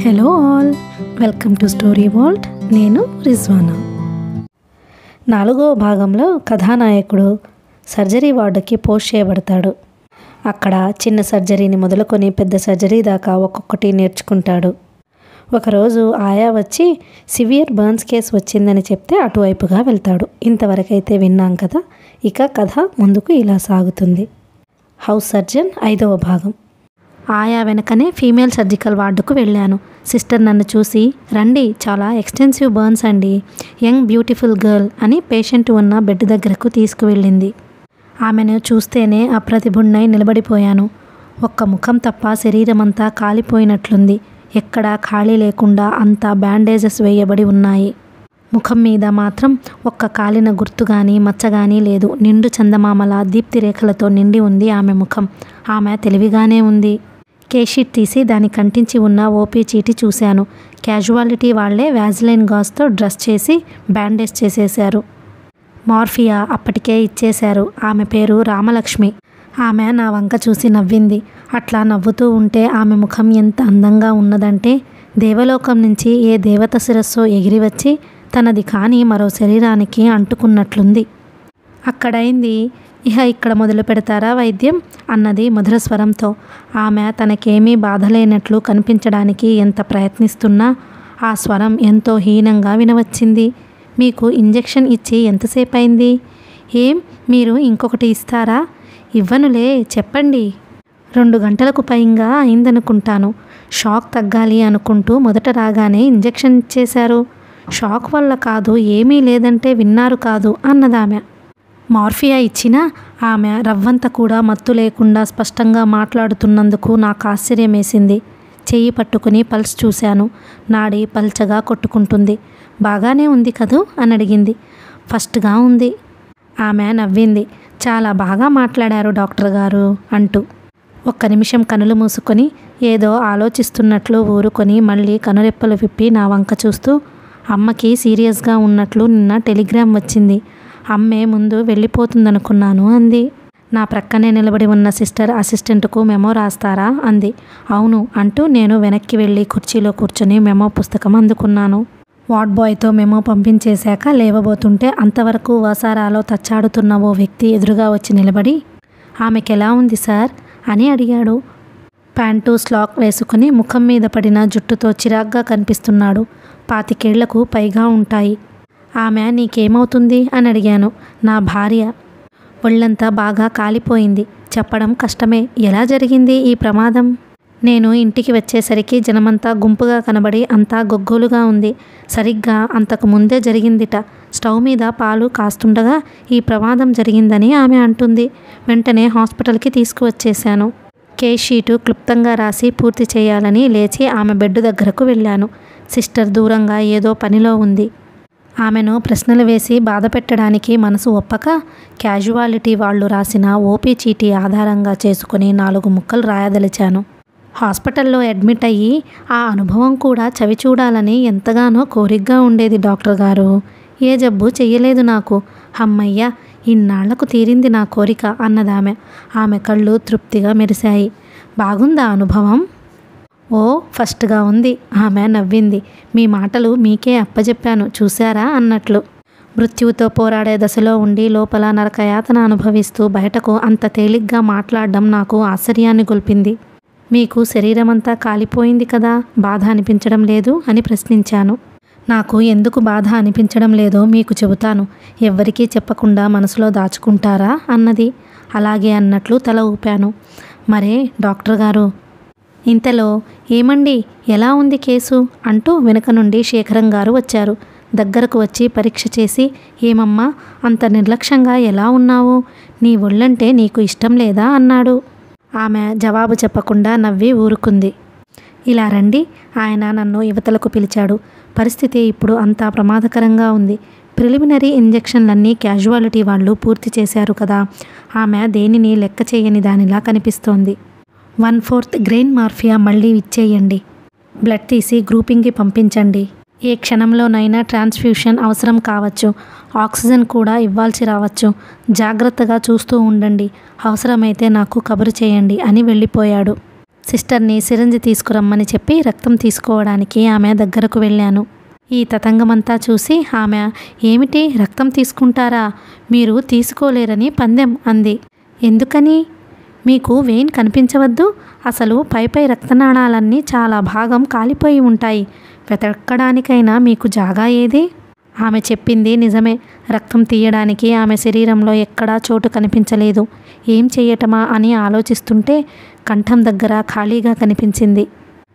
Hello all, welcome to story world. నేను రిజ్వానా. 4వ భాగంలో కథానాయకుడు సర్జరీ వార్డుకి పోస్ట్ చేయబడతాడు. అక్కడ చిన్న సర్జరీని మొదలుకొని పెద్ద సర్జరీ దాకా ఒక్కొక్కటి నేర్చుకుంటాడు. ఒకరోజు ఆయా వచ్చి సివియర్ బర్న్స్ కేసు వచ్చిందని చెప్తే అటువైపుగా వెళ్తాడు. ఇంతవరకైతే విన్నాం కదా. ఇక కథ ముందుకు ఇలా సాగుతుంది. హౌస్ సర్జన్ 5వ భాగం. ఆయా వెనకనే ఫీమేల్ సర్జికల్ వార్డుకు వెళ్ళాను. సిస్టర్ నన్ను చూసి, రండి, చాలా ఎక్స్టెన్సివ్ బర్న్స్ అండి, యంగ్ బ్యూటిఫుల్ గర్ల్ అని పేషెంట్ ఉన్న బెడ్ దగ్గరకు తీసుకువెళ్ళింది. ఆమెను చూస్తేనే అప్రతిభుణ్ణై నిలబడిపోయాను. ఒక్క ముఖం తప్ప శరీరం అంతా కాలిపోయినట్లుంది. ఎక్కడా ఖాళీ లేకుండా అంతా బ్యాండేజెస్ వేయబడి ఉన్నాయి. ముఖం మీద మాత్రం ఒక్క కాలిన గుర్తు కానీ మచ్చ కానీ లేదు. నిండు చందమామల దీప్తి రేఖలతో నిండి ఉంది ఆమె ముఖం. ఆమె తెలివిగానే ఉంది. కేషీట్ తీసి దాని కంటించి ఉన్న ఓపీ చీటి చూశాను. క్యాజువాలిటీ వాళ్లే వ్యాజిలైన్ గాజ్తో డ్రెస్ చేసి బ్యాండేజ్ చేసేశారు. మార్ఫియా అప్పటికే ఇచ్చేశారు. ఆమె పేరు రామలక్ష్మి. ఆమె నా వంక చూసి నవ్వింది. అట్లా నవ్వుతూ ఉంటే ఆమె ముఖం ఎంత అందంగా ఉన్నదంటే దేవలోకం నుంచి ఏ దేవత శిరస్సో ఎగిరివచ్చి తనది కాని మరో శరీరానికి అంటుకున్నట్లుంది. అక్కడైంది, ఇహ ఇక్కడ మొదలు పెడతారా వైద్యం అన్నది మధుర స్వరంతో. ఆమె తనకేమీ బాధలేనట్లు కనిపించడానికి ఎంత ప్రయత్నిస్తున్నా ఆ స్వరం ఎంతో హీనంగా వినవచ్చింది. మీకు ఇంజెక్షన్ ఇచ్చి ఎంతసేపు అయింది? ఏం, మీరు ఇంకొకటి ఇస్తారా? ఇవ్వనులే, చెప్పండి. 2 గంటలకు పైగా అయిందనుకుంటాను. షాక్ తగ్గాలి అనుకుంటూ మొదట రాగానే ఇంజెక్షన్ ఇచ్చేశారు. షాక్ వల్ల కాదు, ఏమీ లేదంటే విన్నారు కాదు అన్నదామె. మార్ఫియా ఇచ్చినా ఆమె రవ్వంత కూడా మత్తు లేకుండా స్పష్టంగా మాట్లాడుతున్నందుకు నాకు ఆశ్చర్యమేసింది. చెయ్యి పట్టుకుని పల్స్ చూశాను. నాడి పల్చగా కొట్టుకుంటుంది. బాగానే ఉంది కదూ అని అడిగింది. ఫస్ట్గా ఉంది. ఆమె నవ్వింది. చాలా బాగా మాట్లాడారు డాక్టర్ గారు అంటూ. ఒక్క నిమిషం కనులు మూసుకొని ఏదో ఆలోచిస్తున్నట్లు ఊరుకొని మళ్ళీ కనురెప్పలు విప్పి నా వంక చూస్తూ, అమ్మకి సీరియస్గా ఉన్నట్లు నిన్న టెలిగ్రామ్ వచ్చింది. అమ్మే ముందు వెళ్ళిపోతుందనుకున్నాను అంది. నా ప్రక్కనే నిలబడి ఉన్న సిస్టర్ అసిస్టెంట్కు మెమో రాస్తారా అంది. అవును అంటూ నేను వెనక్కి వెళ్ళి కుర్చీలో కూర్చొని మెమో పుస్తకం అందుకున్నాను. వార్డ్ బాయ్తో మెమో పంపించేశాక లేవబోతుంటే అంతవరకు వసారాలో తచ్చాడుతున్న ఓ వ్యక్తి ఎదురుగా వచ్చి నిలబడి, ఆమెకెలా ఉంది సార్ అని అడిగాడు. ప్యాంటు స్లాక్ వేసుకుని ముఖం మీద పడిన జుట్టుతో చిరాగ్గా కనిపిస్తున్నాడు. 25 ఏళ్లకు పైగా ఉంటాయి. ఆమె నీకేమవుతుంది అని అడిగాను. నా భార్య. ఒళ్ళంతా బాగా కాలిపోయింది. చెప్పడం కష్టమే. ఎలా జరిగింది ఈ ప్రమాదం? నేను ఇంటికి వచ్చేసరికి జనమంతా గుంపుగా కనబడి అంతా గొగ్గోలుగా ఉంది. సరిగ్గా అంతకు ముందే జరిగిందిట. స్టవ్ మీద పాలు కాస్తుండగా ఈ ప్రమాదం జరిగిందని ఆమె అంటుంది. వెంటనే హాస్పిటల్కి తీసుకువచ్చేశాను. కేస్ షీటు క్లుప్తంగా రాసి పూర్తి చేయాలని లేచి ఆమె బెడ్ దగ్గరకు వెళ్ళాను. సిస్టర్ దూరంగా ఏదో పనిలో ఉంది. ఆమెను ప్రశ్నలు వేసి బాధ పెట్టడానికి మనసు ఒప్పక క్యాజువాలిటీ వాళ్ళు రాసిన ఓపీ చీటీ ఆధారంగా చేసుకుని 4 ముక్కలు రాయదలిచాను. హాస్పిటల్లో అడ్మిట్ అయ్యి ఆ అనుభవం కూడా చవి చూడాలని ఎంతగానో కోరికగా ఉండేది డాక్టర్ గారు. ఏ జబ్బు చెయ్యలేదు నాకు. అమ్మయ్య, ఇన్నాళ్లకు తీరింది నా కోరిక అన్నదామె. ఆమె కళ్ళు తృప్తిగా మెరిశాయి. బాగుందా అనుభవం? ఓ, ఫస్ట్గా ఉంది. ఆమె నవ్వింది. మీ మాటలు మీకే అప్పజెప్పాను చూశారా అన్నట్లు. మృత్యువుతో పోరాడే దశలో ఉండి లోపల నరకయాతన అనుభవిస్తూ బయటకు అంత తేలిగ్గా మాట్లాడడం నాకు ఆశ్చర్యాన్ని గొల్పింది. మీకు శరీరమంతా కాలిపోయింది కదా, బాధ అనిపించడం లేదు అని ప్రశ్నించాను. నాకు ఎందుకు బాధ అనిపించడం లేదో మీకు చెబుతాను. ఎవ్వరికీ చెప్పకుండా మనసులో దాచుకుంటారా అన్నది. అలాగే అన్నట్లు తల ఊపాను. మరే డాక్టర్ గారు. ఇంతలో, ఏమండి, ఎలా ఉంది కేసు అంటూ వెనుక నుండి శేఖరం గారు వచ్చారు. దగ్గరకు వచ్చి పరీక్ష చేసి, ఏమమ్మా అంత నిర్లక్ష్యంగా ఎలా ఉన్నావు? నీ ఒళ్ళంటే నీకు ఇష్టం లేదా అన్నాడు. ఆమె జవాబు చెప్పకుండా నవ్వి ఊరుకుంది. ఇలా రండి. ఆయన నన్ను యువతలకు పిలిచాడు. పరిస్థితి ఇప్పుడు అంతా ప్రమాదకరంగా ఉంది. ప్రిలిమినరీ ఇంజెక్షన్లన్నీ క్యాజువాలిటీ వాళ్ళు పూర్తి చేశారు కదా. ఆమె దేనిని లెక్క చేయని దానిలా కనిపిస్తోంది. 1/4 గ్రెయిన్ మార్ఫియా మళ్ళీ ఇచ్చేయండి. బ్లడ్ తీసి గ్రూపింగ్కి పంపించండి. ఏ క్షణంలోనైనా ట్రాన్స్ఫ్యూషన్ అవసరం కావచ్చు. ఆక్సిజన్ కూడా ఇవ్వాల్సి రావచ్చు. జాగ్రత్తగా చూస్తూ ఉండండి. అవసరమైతే నాకు కబురు చేయండి అని వెళ్ళిపోయాడు. సిస్టర్ని సిరంజి తీసుకురమ్మని చెప్పి రక్తం తీసుకోవడానికి ఆమె దగ్గరకు వెళ్ళాను. ఈ తతంగమంతా చూసి ఆమె, ఏమిటి రక్తం తీసుకుంటారా, మీరు తీసుకోలేరని పందెం అంది. ఎందుకని? మీకు వెయిన్ కనిపించవద్దు, అసలు పై రక్తనాళాలన్నీ చాలా భాగం కాలిపోయి ఉంటాయి, వెతకడానికైనా మీకు జాగా ఏది? ఆమె చెప్పింది నిజమే. రక్తం తీయడానికి ఆమె శరీరంలో ఎక్కడా చోటు కనిపించలేదు. ఏం చెయ్యటమా అని ఆలోచిస్తుంటే కంఠం దగ్గర ఖాళీగా కనిపించింది.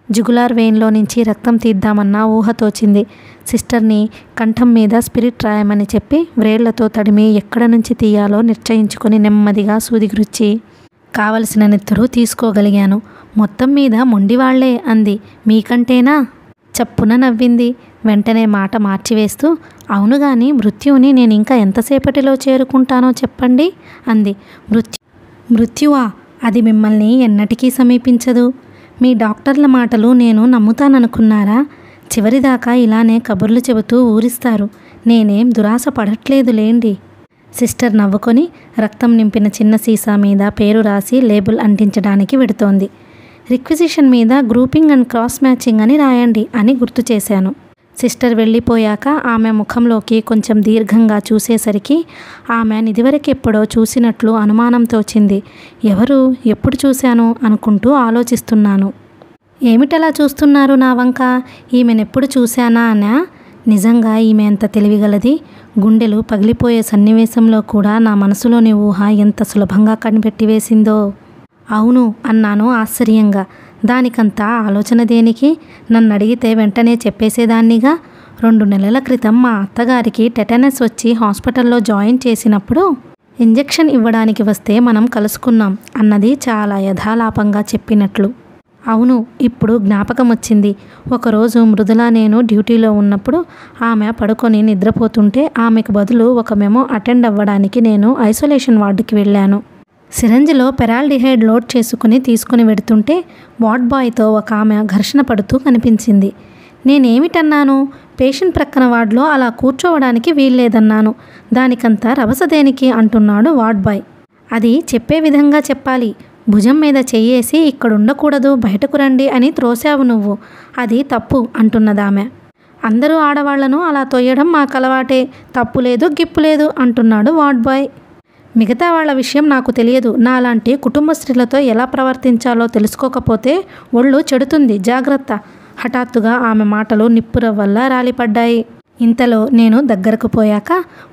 జుగులార్ వెయిన్లో నుంచి రక్తం తీద్దామన్న ఊహ తోచింది. సిస్టర్ని కంఠం మీద స్పిరిట్ రాయమని చెప్పి వ్రేళ్లతో తడిమి ఎక్కడ నుంచి తీయాలో నిశ్చయించుకొని నెమ్మదిగా సూదిగుచ్చి కావలసిన నెత్తురు తీసుకోగలిగాను. మొత్తం మీద మొండివాళ్లే అంది. మీకంటేనా? చప్పున నవ్వింది. వెంటనే మాట మార్చివేస్తూ, అవును గాని మృత్యువుని నేను ఇంకా ఎంతసేపటిలో చేరుకుంటానో చెప్పండి అంది. మృత్యువా? అది మిమ్మల్ని ఎన్నటికీ సమీపించదు. మీ డాక్టర్ల మాటలు నేను నమ్ముతాననుకున్నారా? చివరిదాకా ఇలానే కబుర్లు చెబుతూ ఊరిస్తారు. నేనేం దురాశ పడట్లేదు లేండి. సిస్టర్ నవ్వుకొని రక్తం నింపిన చిన్న సీసా మీద పేరు రాసి లేబుల్ అంటించడానికి వెడుతోంది. రిక్విజిషన్ మీద గ్రూపింగ్ అండ్ క్రాస్ మ్యాచింగ్ అని రాయండి అని గుర్తు చేశాను. సిస్టర్ వెళ్ళిపోయాక ఆమె ముఖంలోకి కొంచెం దీర్ఘంగా చూసేసరికి ఆమె ఇదివరకెప్పుడో చూసినట్లు అనుమానం తోచింది. ఎవరు, ఎప్పుడు చూశాను అనుకుంటూ ఆలోచిస్తున్నాను. ఏమిటలా చూస్తున్నారు నా వంక? ఈమెనెప్పుడు చూశానా అనా? నిజంగా ఈమె ఎంత తెలివిగలది. గుండెలు పగిలిపోయే సన్నివేశంలో కూడా నా మనసులోని ఊహ ఎంత సులభంగా కనిపెట్టివేసిందో. అవును అన్నాను ఆశ్చర్యంగా. దానికంతా ఆలోచన దేనికి? నన్ను అడిగితే వెంటనే చెప్పేసేదాన్నిగా. 2 నెలల క్రితం మా అత్తగారికి టెటనస్ వచ్చి హాస్పిటల్లో జాయిన్ చేసినప్పుడు ఇంజెక్షన్ ఇవ్వడానికి వస్తే మనం కలుసుకున్నాం అన్నది చాలా యథాలాపంగా చెప్పినట్లు. అవును, ఇప్పుడు జ్ఞాపకం వచ్చింది. ఒకరోజు మృదుల నేను డ్యూటీలో ఉన్నప్పుడు ఆమె పడుకొని నిద్రపోతుంటే ఆమెకు బదులు ఒక మెమో అటెండ్ అవ్వడానికి నేను ఐసోలేషన్ వార్డుకి వెళ్ళాను. సిరంజిలో పెరాల్డిహైడ్ లోడ్ చేసుకుని తీసుకుని వెడుతుంటే వార్డ్ బాయ్తో ఒక ఆమె ఘర్షణ పడుతూ కనిపించింది. నేనేమిటన్నాను? పేషెంట్ ప్రక్కన వార్డులో అలా కూర్చోవడానికి వీల్లేదన్నాను. దానికంతా రభస దేనికి అంటున్నాడు వార్డ్ బాయ్. అది చెప్పే విధంగా చెప్పాలి. భుజం మీద చెయ్యేసి ఇక్కడుండకూడదు, బయటకు రండి అని త్రోసావు నువ్వు. అది తప్పు అంటున్నదామె. అందరూ ఆడవాళ్లను అలా తొయ్యడం మాకలవాటే, తప్పులేదు గిప్పులేదు అంటున్నాడు వార్డ్ బాయ్. మిగతా వాళ్ళ విషయం నాకు తెలియదు. నాలాంటి కుటుంబ స్త్రీలతో ఎలా ప్రవర్తించాలో తెలుసుకోకపోతే ఒళ్ళు చెడుతుంది, జాగ్రత్త. హఠాత్తుగా ఆమె మాటలు నిప్పురవ్వల్లా రాలిపడ్డాయి. ఇంతలో నేను దగ్గరకు పోయాక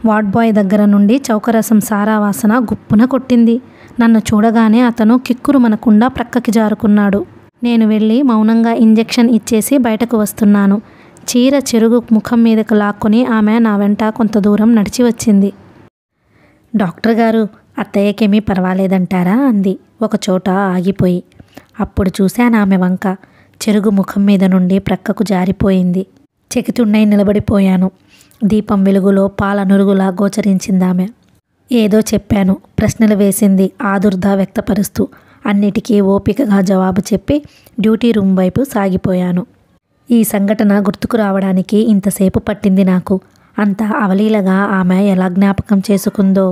వార్డ్ బాయ్ దగ్గర నుండి చౌకరసం సారా వాసన గుప్పున కొట్టింది. నన్ను చూడగానే అతను కిక్కురుమనకుండా ప్రక్కకి జారుకున్నాడు. నేను వెళ్ళి మౌనంగా ఇంజెక్షన్ ఇచ్చేసి బయటకు వస్తున్నాను. చీర చెరుగు ముఖం మీదకు లాక్కొని ఆమె నా వెంట కొంత దూరం నడిచి వచ్చింది. డాక్టర్ గారు, అత్తయ్యకేమీ పర్వాలేదంటారా అంది ఒకచోట ఆగిపోయి. అప్పుడు చూశాను ఆమె వంక. చెరుగు ముఖం మీద నుండి ప్రక్కకు జారిపోయింది. చెకితున్నై నిలబడిపోయాను. దీపం వెలుగులో పాల నురుగులా గోచరించిందామె. ఏదో చెప్పాను. ప్రశ్నలు వేసింది ఆదుర్దా వ్యక్తపరుస్తూ. అన్నిటికీ ఓపికగా జవాబు చెప్పి డ్యూటీ రూమ్ వైపు సాగిపోయాను. ఈ సంఘటన గుర్తుకు రావడానికి ఇంతసేపు పట్టింది నాకు. అంత అవలీలగా ఆమె ఎలా జ్ఞాపకం చేసుకుందో.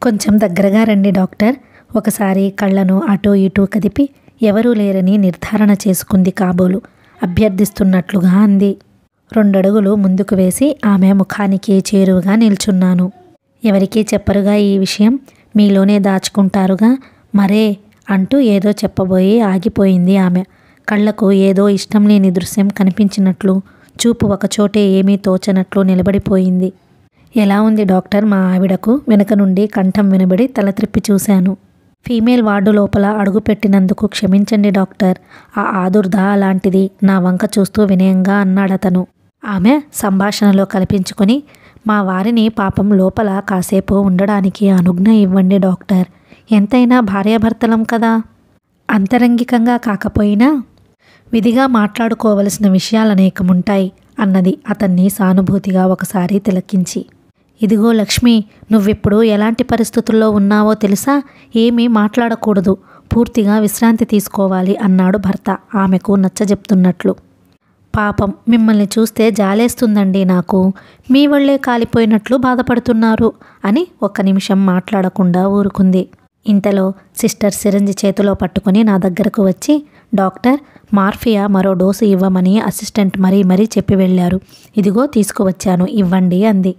కొంచెం దగ్గరగా రండి డాక్టర్. ఒకసారి కళ్ళను అటూ ఇటూ కదిపి ఎవరూ లేరని నిర్ధారణ చేసుకుంది కాబోలు. అభ్యర్థిస్తున్నట్లుగా అంది. 2 అడుగులు ముందుకు వేసి ఆమె ముఖానికి చేరువుగా నిల్చున్నాను. ఎవరికీ చెప్పరుగా ఈ విషయం, మీలోనే దాచుకుంటారుగా. మరే అంటూ ఏదో చెప్పబోయి ఆగిపోయింది ఆమె. కళ్లకు ఏదో ఇష్టం లేని దృశ్యం కనిపించినట్లు, చూపు ఒకచోటే ఏమీ తోచనట్లు నిలబడిపోయింది. ఎలా ఉంది డాక్టర్ మా ఆవిడకు? వెనుక నుండి కంఠం వినబడి తల త్రిప్పి చూశాను. ఫీమేల్ వార్డు లోపల అడుగుపెట్టినందుకు క్షమించండి డాక్టర్. ఆ ఆదుర్ద అలాంటిది నా వంక చూస్తూ వినయంగా అన్నాడతను. ఆమె సంభాషణలో కల్పించుకొని, మా వారిని పాపం లోపల కాసేపు ఉండడానికి అనుజ్ఞ ఇవ్వండి డాక్టర్. ఎంతైనా భార్యాభర్తలం కదా. అంతరంగికంగా కాకపోయినా విధిగా మాట్లాడుకోవలసిన విషయాలనేకముంటాయి అన్నది అతన్ని సానుభూతిగా ఒకసారి తిలకించి. ఇదిగో లక్ష్మి, నువ్విప్పుడు ఎలాంటి పరిస్థితుల్లో ఉన్నావో తెలుసా? ఏమీ మాట్లాడకూడదు, పూర్తిగా విశ్రాంతి తీసుకోవాలి అన్నాడు భర్త ఆమెకు నచ్చజెప్తున్నట్లు. పాపం, మిమ్మల్ని చూస్తే జాలేస్తుందండి నాకు. మీ వల్లే కాలిపోయినట్లు బాధపడుతున్నారు అని 1 నిమిషం మాట్లాడకుండా ఊరుకుంది. ఇంతలో సిస్టర్ సిరంజి చేతిలో పట్టుకుని నా దగ్గరకు వచ్చి, డాక్టర్ మార్ఫియా మరో డోసు ఇవ్వమని అసిస్టెంట్ మరీ చెప్పి వెళ్ళారు. ఇదిగో తీసుకువచ్చాను, ఇవ్వండి అంది.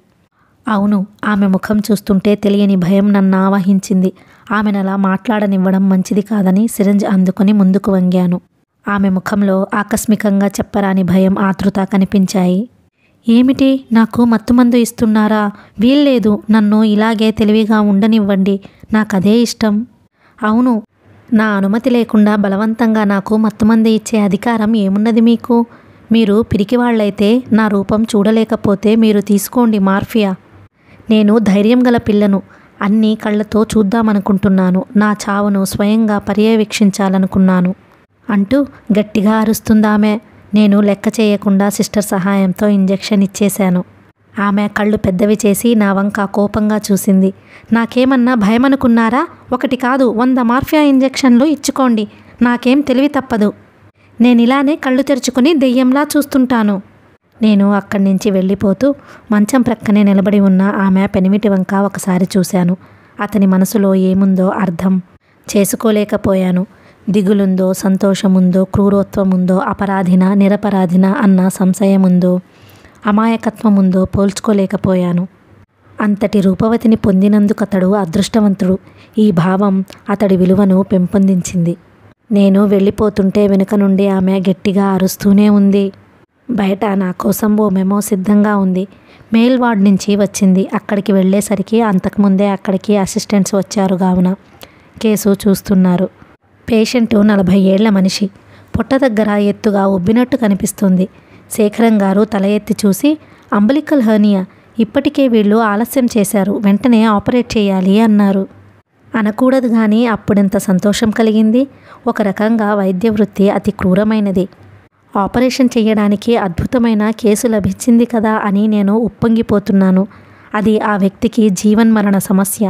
అవును, ఆమె ముఖం చూస్తుంటే తెలియని భయం నన్ను ఆవహించింది. ఆమెనలా మాట్లాడనివ్వడం మంచిది కాదని సిరంజ్ అందుకొని ముందుకు వంగాను. ఆమె ముఖంలో ఆకస్మికంగా చెప్పరాని భయం, ఆతృత కనిపించాయి. ఏమిటి, నాకు మత్తుమందు ఇస్తున్నారా? వీల్లేదు, నన్ను ఇలాగే తెలివిగా ఉండనివ్వండి, నాకదే ఇష్టం. అవును, నా అనుమతి లేకుండా బలవంతంగా నాకు మత్తుమందు ఇచ్చే అధికారం ఏమున్నది మీకు? మీరు పిరికివాళ్లైతే నా రూపం చూడలేకపోతే మీరు తీసుకోండి మార్ఫియా. నేను ధైర్యం గల పిల్లను, అన్నీ కళ్ళతో చూద్దామనుకుంటున్నాను, నా చావును స్వయంగా పర్యవేక్షించాలనుకున్నాను అంటూ గట్టిగా అరుస్తుందామె. నేను లెక్క చేయకుండా సిస్టర్ సహాయంతో ఇంజెక్షన్ ఇచ్చేశాను. ఆమె కళ్ళు పెద్దవి చేసి నా వంక కోపంగా చూసింది. నాకేమన్నా భయమనుకున్నారా? 1 కాదు 100 మార్ఫియా ఇంజెక్షన్లు ఇచ్చుకోండి, నాకేం తెలివి తప్పదు. నేనిలానే కళ్ళు తెరుచుకుని దెయ్యంలా చూస్తుంటాను. నేను అక్కడి నుంచి వెళ్ళిపోతూ మంచం ప్రక్కనే నిలబడి ఉన్న ఆమె పెనిమిటి వంక ఒకసారి చూశాను. అతని మనసులో ఏముందో అర్థం చేసుకోలేకపోయాను. దిగులుందో, సంతోషముందో, క్రూరత్వముందో, అపరాధిన నిరపరాధిన అన్న సంశయముందో, అమాయకత్వముందో పోల్చుకోలేకపోయాను. అంతటి రూపవతిని పొందినందుకతడు అదృష్టవంతుడు. ఈ భావం అతడి విలువను పెంపొందించింది. నేను వెళ్ళిపోతుంటే వెనుక నుండి ఆమె గట్టిగా అరుస్తూనే ఉంది. బయట నా కోసం ఓ మెమో సిద్ధంగా ఉంది. మెయిల్ వార్డ్ నుంచి వచ్చింది. అక్కడికి వెళ్ళేసరికి అంతకుముందే అక్కడికి అసిస్టెంట్స్ వచ్చారు కావున కేసు చూస్తున్నారు. పేషెంటు 40 ఏళ్ల మనిషి. పొట్ట దగ్గర ఎత్తుగా ఉబ్బినట్టు కనిపిస్తుంది. శేఖరం గారు తల ఎత్తి చూసి, అంబలికల్ హెర్నియా, ఇప్పటికే వీళ్ళు ఆలస్యం చేశారు, వెంటనే ఆపరేట్ చేయాలి అన్నారు. అనకూడదు కానీ అప్పుడెంత సంతోషం కలిగింది. ఒక రకంగా వైద్య వృత్తి అతి క్రూరమైనది. ఆపరేషన్ చేయడానికి అద్భుతమైన కేసు లభించింది కదా అని నేను ఉప్పొంగిపోతున్నాను. అది ఆ వ్యక్తికి జీవన్మరణ సమస్య.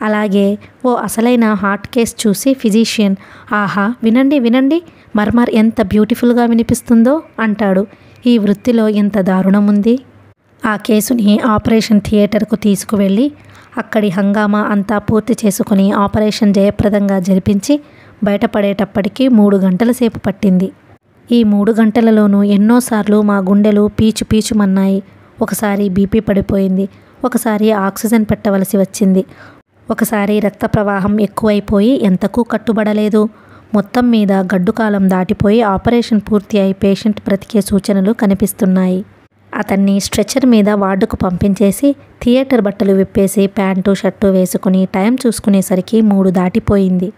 అలాగే ఓ అసలైన హార్ట్ కేస్ చూసి ఫిజీషియన్, ఆహా వినండి వినండి, మర్మర్ ఎంత బ్యూటిఫుల్గా వినిపిస్తుందో అంటాడు. ఈ వృత్తిలో ఎంత దారుణం ఉంది. ఆ కేసుని ఆపరేషన్ థియేటర్కు తీసుకువెళ్ళి అక్కడి హంగామా అంతా పూర్తి చేసుకుని ఆపరేషన్ జయప్రదంగా జరిపించి బయటపడేటప్పటికి 3 గంటల సేపు పట్టింది. ఈ 3 గంటలలోనూ ఎన్నోసార్లు మా గుండెలు పీచుమన్నాయి. ఒకసారి బీపీ పడిపోయింది, ఒకసారి ఆక్సిజన్ పెట్టవలసి వచ్చింది, ఒకసారి రక్త ప్రవాహం ఎక్కువైపోయి ఎంతకు కట్టుబడలేదు. మొత్తం మీద గడ్డుకాలం దాటిపోయి ఆపరేషన్ పూర్తి అయి పేషెంట్ బ్రతికే సూచనలు కనిపిస్తున్నాయి. అతన్ని స్ట్రెచర్ మీద వార్డుకు పంపించేసి థియేటర్ బట్టలు విప్పేసి ప్యాంటు షర్టు వేసుకుని టైం చూసుకునేసరికి 3 దాటిపోయింది.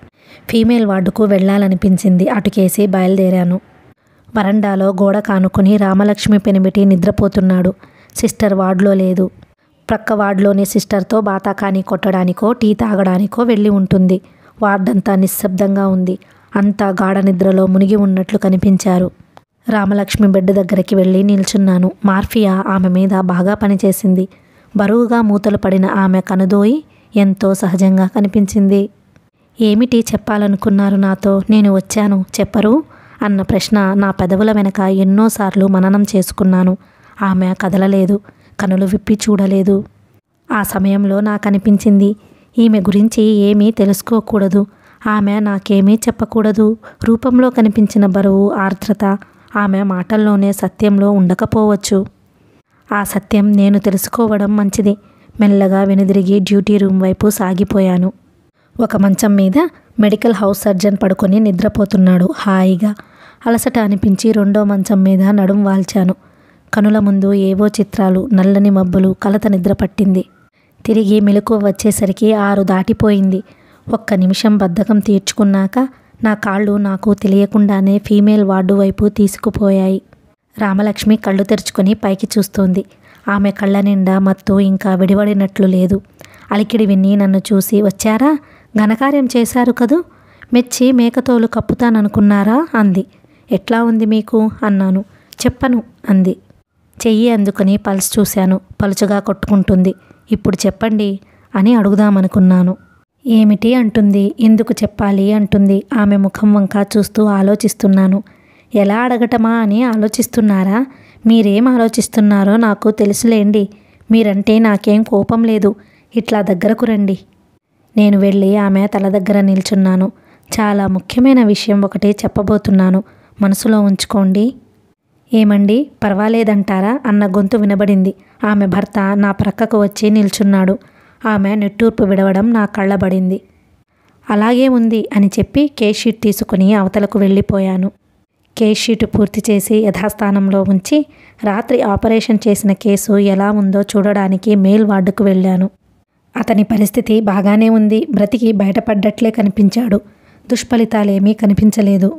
ఫీమేల్ వార్డుకు వెళ్లాలనిపించింది. అటుకేసి బయలుదేరాను. వరండాలో గోడ కానుకుని రామలక్ష్మి పెనిమిటి నిద్రపోతున్నాడు. సిస్టర్ వార్డులో లేదు. ప్రక్క వార్డులోని సిస్టర్తో బాతాకాని కొట్టడానికో టీ తాగడానికో వెళ్ళి ఉంటుంది. వార్డంతా నిశ్శబ్దంగా ఉంది. అంతా గాఢ నిద్రలో మునిగి ఉన్నట్లు కనిపించారు. రామలక్ష్మి బెడ్ దగ్గరికి వెళ్ళి నిల్చున్నాను. మార్ఫియా ఆమె మీద బాగా పనిచేసింది. బరువుగా మూతలు పడిన ఆమె కనుదోయి ఎంతో సహజంగా కనిపించింది. ఏమిటి చెప్పాలనుకున్నారు నాతో? నేను వచ్చాను, చెప్పరు అన్న ప్రశ్న నా పెదవుల వెనక ఎన్నోసార్లు మననం చేసుకున్నాను. ఆమె కదలలేదు, కనులు విప్పి చూడలేదు. ఆ సమయంలో నాకనిపించింది, ఈమె గురించి ఏమీ తెలుసుకోకూడదు, ఆమె నాకేమీ చెప్పకూడదు. రూపంలో కనిపించిన బరువు, ఆర్ద్రత ఆమె మాటల్లోనే సత్యంలో ఉండకపోవచ్చు. ఆ సత్యం నేను తెలుసుకోవడం మంచిది. మెల్లగా వెనుదిరిగి డ్యూటీ రూమ్ వైపు సాగిపోయాను. ఒక మంచం మీద మెడికల్ హౌస్ సర్జన్ పడుకొని నిద్రపోతున్నాడు హాయిగా. అలసట అనిపించి 2వ మంచం మీద నడుం వాల్చాను. కనుల ముందు ఏవో చిత్రాలు, నల్లని మబ్బులు, కలత నిద్ర పట్టింది. తిరిగి మెలకువ వచ్చేసరికి 6 దాటిపోయింది. 1 నిమిషం బద్ధకం తీర్చుకున్నాక నా కాళ్ళు నాకు తెలియకుండానే ఫీమేల్ వార్డు వైపు తీసుకుపోయాయి. రామలక్ష్మి కళ్ళు తెరుచుకొని పైకి చూస్తోంది. ఆమె కళ్ళ నిండా మత్తు ఇంకా విడివడినట్లు లేదు. అలికిడి విని నన్ను చూసి, వచ్చారా? ఘనకార్యం చేశారు కదూ, మెచ్చి మేకతోలు కప్పుతాననుకున్నారా అంది. ఎట్లా ఉంది మీకు అన్నాను. చెప్పను అంది. చెయ్యి అందుకుని పల్స్ చూశాను. పలుచగా కొట్టుకుంటుంది. ఇప్పుడు చెప్పండి అని అడుగుదామనుకున్నాను. ఏమిటి అంటుంది, ఎందుకు చెప్పాలి అంటుంది. ఆమె ముఖం వంక చూస్తూ ఆలోచిస్తున్నాను. ఎలా అడగటమా అని ఆలోచిస్తున్నారా? మీరేం ఆలోచిస్తున్నారో నాకు తెలుసులేండి. మీరంటే నాకేం కోపం లేదు. ఇట్లా దగ్గరకు రండి. నేను వెళ్ళి ఆమె తల దగ్గర నిల్చున్నాను. చాలా ముఖ్యమైన విషయం ఒకటి చెప్పబోతున్నాను, మనసులో ఉంచుకోండి. ఏమండి, పర్వాలేదంటారా అన్న గొంతు వినబడింది. ఆమె భర్త నా ప్రక్కకు వచ్చి నిల్చున్నాడు. ఆమె నిట్టూర్పు విడవడం నా కళ్ళబడింది. అలాగే ఉంది అని చెప్పి కేస్ షీట్ తీసుకుని అవతలకు వెళ్ళిపోయాను. కేస్ షీట్ పూర్తి చేసి యథాస్థానంలో ఉంచి రాత్రి ఆపరేషన్ చేసిన కేసు ఎలా ఉందో చూడడానికి మెయిల్ వార్డుకు వెళ్ళాను. అతని పరిస్థితి బాగానే ఉంది. బ్రతికి బయటపడ్డట్లే కనిపించాడు. దుష్ఫలితాలేమీ కనిపించలేదు.